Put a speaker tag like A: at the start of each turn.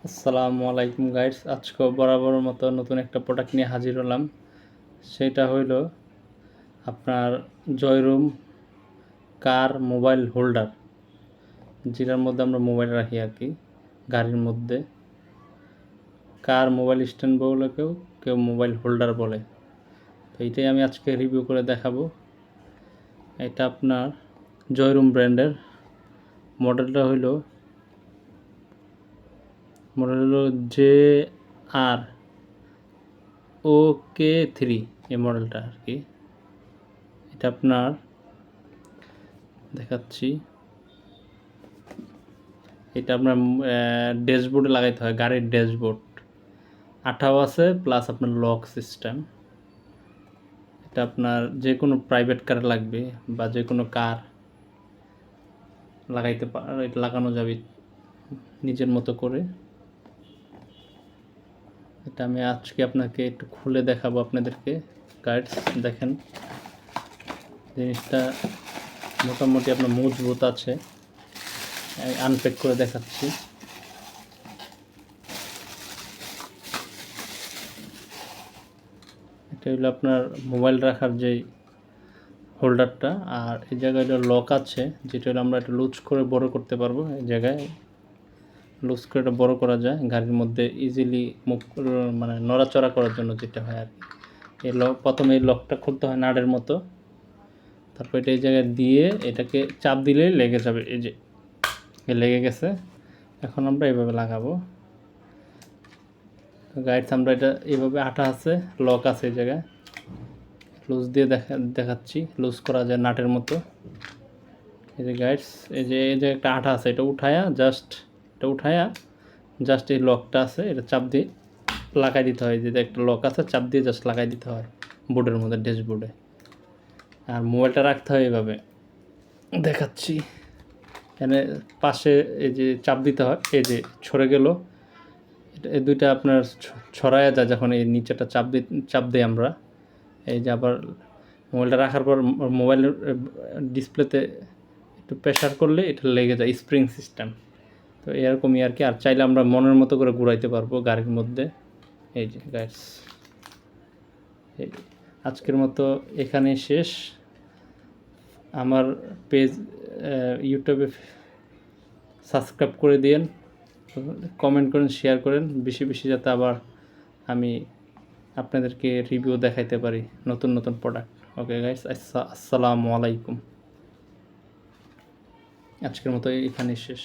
A: আসসালামু আলাইকুম গাইস, আজকেও বরাবর মতো নতুন একটা প্রোডাক্ট নিয়ে হাজির হলাম। সেটা হইল আপনার জয়রুম কার মোবাইল হোল্ডার, যেটার মধ্যে আমরা মোবাইল রাখি আর কি। গাড়ির মধ্যে কার মোবাইল স্ট্যান্ড বলে, কেউ কেউ মোবাইল হোল্ডার বলে। তো এইটাই আমি আজকে রিভিউ করে দেখাবো। এটা আপনার জয়রুম ব্র্যান্ডের। মডেলটা হলো JR-OK3 এই মডেলটা আর কি। এটা আপনার দেখাচ্ছি, এটা আপনার ড্যাশবোর্ডে লাগাইতে হয়। গাড়ির ড্যাশবোর্ড 18 আছে, প্লাস আপনার লক সিস্টেম। এটা আপনার যে কোনো প্রাইভেট কারে লাগবে বা যে কোনো কার লাগাইতে এটা লাগানো যাবে নিজের মতো করে। এটা আমি আজকে আপনাকে একটু খুলে দেখাবো আপনাদেরকে। গাইডস দেখেন, জিনিসটা মোটামুটি আপনার মজবুত আছে। আনপ্যাক করে দেখাচ্ছি। এটা হলো আপনার মোবাইল রাখার যে হোল্ডারটা, আর এই জায়গায় লক আছে, যেটা হলো আমরা এটা লুজ করে বড় করতে পারবো। এই জায়গায় লুজ করে এটা বড় করা যায় গাড়ির মধ্যে ইজিলি মুভ, মানে নড়াচড়া করার জন্য যেটা হয় আর কি। এই প্রথমে এই লকটা খুলতে হয় নাটের মতো, তারপর এটা এই জায়গায় দিয়ে এটাকে চাপ দিলেই লেগে যাবে। এই যে লেগে গেছে। এখন আমরা এইভাবে লাগাবো গাইডস। আমরা এটা এইভাবে আঠা আছে, লক আছে এই জায়গায়, লুজ দিয়ে দেখাচ্ছি। লুজ করা যায় নাটের মতো। এই যে গাইডস, এই যে একটা আঠা আছে, এটা উঠায়া জাস্ট এই লকটা আছে, এটা চাপ দিয়ে লাগাই দিতে হয়। যে একটা লক আছে, চাপ দিয়ে জাস্ট লাগাই দিতে হয় বোর্ডের মধ্যে, ড্যাশবোর্ডে। আর মোবাইলটা রাখতে হয় এইভাবে, দেখাচ্ছি। এখানে পাশে এই যে চাপ দিতে হয়, এই যে ছড়ে গেল, এই দুইটা আপনার ছড়ায়া যায় যখন এই নিচেটা চাপ দিই আমরা। এই যে আবার মোবাইলটা রাখার পর মোবাইলের ডিসপ্লেতে একটু প্রেশার করলে এটা লেগে যায়, স্প্রিং সিস্টেম। তো এরকমই আর কি। আর চাইলে আমরা মনের মতো করে ঘুরাইতে পারবো গাড়ির মধ্যে। এই যে গাইস, এই আজকের মতো এখানেই শেষ। আমার পেজ ইউটিউবে সাবস্ক্রাইব করে দিন, কমেন্ট করেন, শেয়ার করেন বেশি বেশি, যাতে আবার আমি আপনাদেরকে রিভিউ দেখাইতে পারি নতুন নতুন প্রোডাক্ট। ওকে গাইস, আসসালামু আলাইকুম। আজকের মতো এখানেই শেষ।